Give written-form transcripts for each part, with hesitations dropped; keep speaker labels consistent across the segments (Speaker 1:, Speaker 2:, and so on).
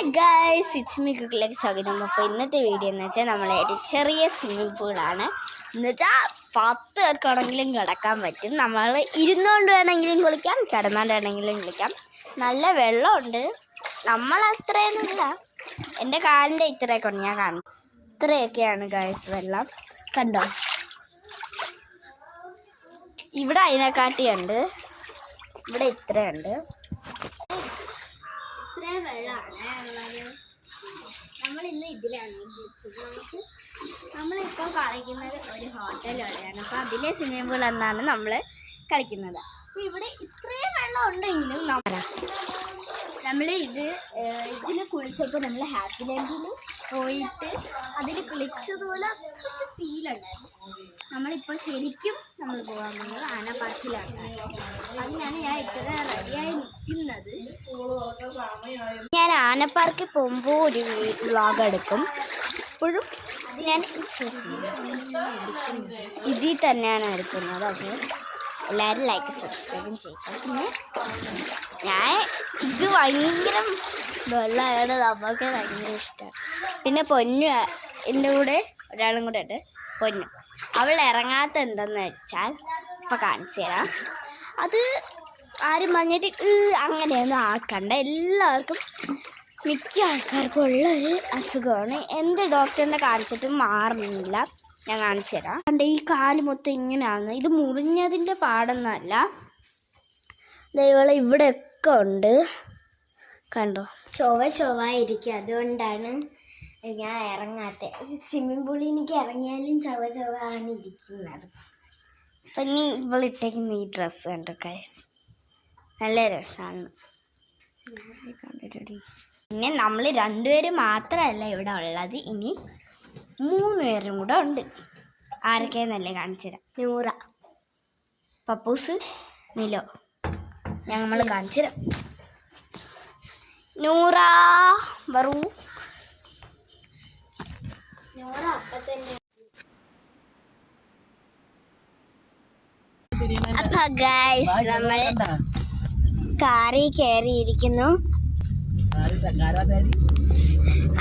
Speaker 1: Hi guys, it's me കുക്കിലേക്ക് സ്വാഗതം. അപ്പോൾ ഇന്നത്തെ വീഡിയോ എന്ന് വെച്ചാൽ നമ്മളെ ഒരു ചെറിയ സ്വിമ്മിംഗ് പൂളാണ്. എന്ന് വെച്ചാൽ 10 പേർക്കാണെങ്കിലും കിടക്കാൻ പറ്റും. നമ്മൾ ഇരുന്നുകൊണ്ട് വേണമെങ്കിലും കുളിക്കാം, കിടന്നുകൊണ്ട് വേണമെങ്കിലും കുളിക്കാം. നല്ല വെള്ളമുണ്ട്. നമ്മൾ അത്രയൊന്നുമില്ല, എൻ്റെ കാലിൻ്റെ ഇത്രയൊക്കെ ഉണ്ട്, ഞാൻ കാണും. ഇത്രയൊക്കെയാണ് ഗൈസ് വെള്ളം. കണ്ടോ, ഇവിടെ അതിനെക്കാട്ടിയുണ്ട്, ഇവിടെ ഇത്രയുണ്ട്. ഇത്രയും വെള്ളമാണ് ഉള്ളത്. നമ്മളിന്ന് ഇതിലാണ് കുളിച്ചത്. നമ്മളിപ്പോൾ കളിക്കുന്നത് ഒരു ഹോട്ടലിലാണ്. അപ്പോൾ അതിലെ സ്വിമ്മിംഗ് പൂൾ എന്നാണ് നമ്മൾ കളിക്കുന്നത്. അപ്പോൾ ഇവിടെ ഇത്രയും വെള്ളം ഉണ്ടെങ്കിലും നമ്മൾ ഇതിൽ കുളിച്ചപ്പോൾ നമ്മൾ ഹാപ്പി ലാൻഡിൽ പോയിട്ട് അതിൽ കുളിച്ചതുപോലെ അത്രയ്ക്ക് ഫീലുണ്ടായിരുന്നു. നമ്മളിപ്പോൾ ശരിക്കും നമ്മൾ പോകാൻ പോകുന്നത് ആന പാർക്കിലാണ്. അതിനാണ് ഞാൻ ഇത്ര റെഡിയായി നിൽക്കുന്നത്. ഞാൻ ആന പാർക്കിൽ പോകുമ്പോൾ ഒരു വ്ളോഗ് എടുക്കും. ഇപ്പോഴും ഞാൻ ഇതിൽ തന്നെയാണ് എടുക്കുന്നത്. അപ്പോൾ എല്ലാവരും ലൈക്ക് സബ്സ്ക്രൈബും ചെയ്യുക. പിന്നെ ഞാൻ ഇത് ഭയങ്കര വെള്ളമായത് നമുക്ക് ഭയങ്കര ഇഷ്ടമാണ്. പിന്നെ പൊന്നു എൻ്റെ കൂടെ ഒരാളും കൂടെ ഉണ്ട്, പൊന്നു. അവൾ ഇറങ്ങാത്ത എന്തെന്ന് വെച്ചാൽ ഇപ്പം കാണിച്ചു തരാം. അത് ആരും പറഞ്ഞിട്ട് അങ്ങനെയൊന്നും ആക്കണ്ട. എല്ലാവർക്കും മിക്ക ആൾക്കാർക്കും ഉള്ളൊരു അസുഖമാണ്. എന്ത് ഡോക്ടറിനെ കാണിച്ചിട്ടും മാറുന്നില്ല. ഞാൻ കാണിച്ചു തരാം. കണ്ട, ഈ കാല് മൊത്തം ഇങ്ങനെയാണ്. ഇത് മുറിഞ്ഞതിൻ്റെ പാടൊന്നുമല്ല. ദൈവം ഇവിടെയൊക്കെ ഉണ്ട്, കണ്ടോ, ചൊവ്വായിരിക്കും. അതുകൊണ്ടാണ് ഞാൻ ഇറങ്ങാത്തത്. സ്വിമ്മിംഗ് പൂളിൽ എനിക്ക് ഇറങ്ങിയാലും ചൊവ്വാണ് ഇരിക്കുന്നത്. അപ്പം ഇനി ഇവളിട്ടേക്കുന്ന ഈ ഡ്രസ്സ് കണ്ടോ ഗൈസ്, നല്ല രസമാണ്. പിന്നെ നമ്മൾ 2 പേര് മാത്രമല്ല ഇവിടെ ഉള്ളത്, ഇനി 3 പേരും കൂടെ ഉണ്ട്. ആരൊക്കെയെന്നല്ലേ കാണിച്ചു തരാം. നൂറ, പപ്പൂസ്, നിലോ. ഞങ്ങൾ കാണിച്ചു തരാം. നൂറ വറൂ. നൂറ അപ്പത്തന്നെ. അപ്പൊ ഗൈസ്, നമ്മൾ കാറിൽ കയറിയിരിക്കുന്നു.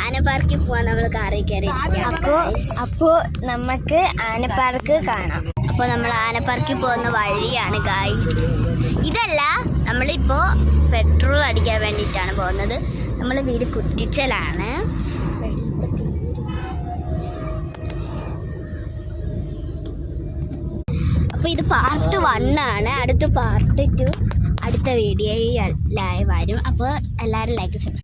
Speaker 1: ആന പാർക്കിൽ പോവാൻ നമ്മൾ കാറിൽ കയറി. അപ്പോൾ നമുക്ക് ആന പാർക്ക് കാണാം. അപ്പോൾ നമ്മൾ ആന പാർക്കിൽ പോകുന്ന വഴിയാണ് ഗൈസ്. ഇതല്ല, നമ്മളിപ്പോൾ പെട്രോൾ അടിക്കാൻ വേണ്ടിയിട്ടാണ് പോകുന്നത്. നമ്മൾ വീട് കുറ്റിച്ചലാണ്. അപ്പോൾ ഇത് പാർട്ട് 1 ആണ്. അടുത്ത പാർട്ട് 2 അടുത്ത വീഡിയോയിൽ ലൈവ് വരും. അപ്പോൾ എല്ലാവരും ലൈക്ക് സബ്സ്ക്രൈബ്